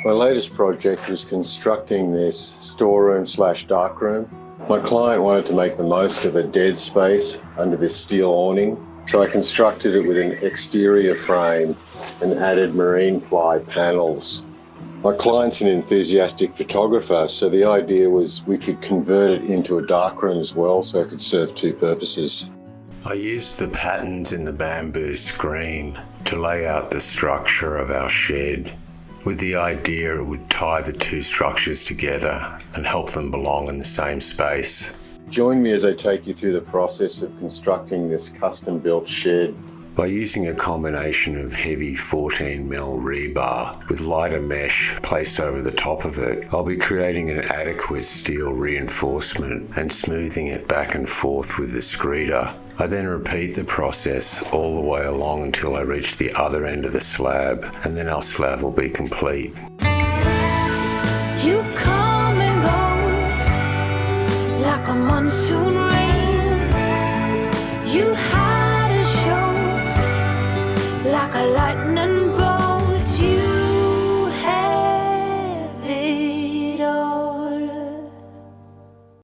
My latest project was constructing this storeroom slash darkroom. My client wanted to make the most of a dead space under this steel awning, so I constructed it with an exterior frame and added marine ply panels. My client's an enthusiastic photographer, so the idea was we could convert it into a darkroom as well, so it could serve two purposes. I used the patterns in the bamboo screen to lay out the structure of our shed, with the idea it would tie the two structures together and help them belong in the same space. Join me as I take you through the process of constructing this custom-built shed. By using a combination of heavy 14mm rebar with lighter mesh placed over the top of it, I'll be creating an adequate steel reinforcement and smoothing it back and forth with the screeder. I then repeat the process all the way along until I reach the other end of the slab, and then our slab will be complete. You come and go like a monsoon rain. You have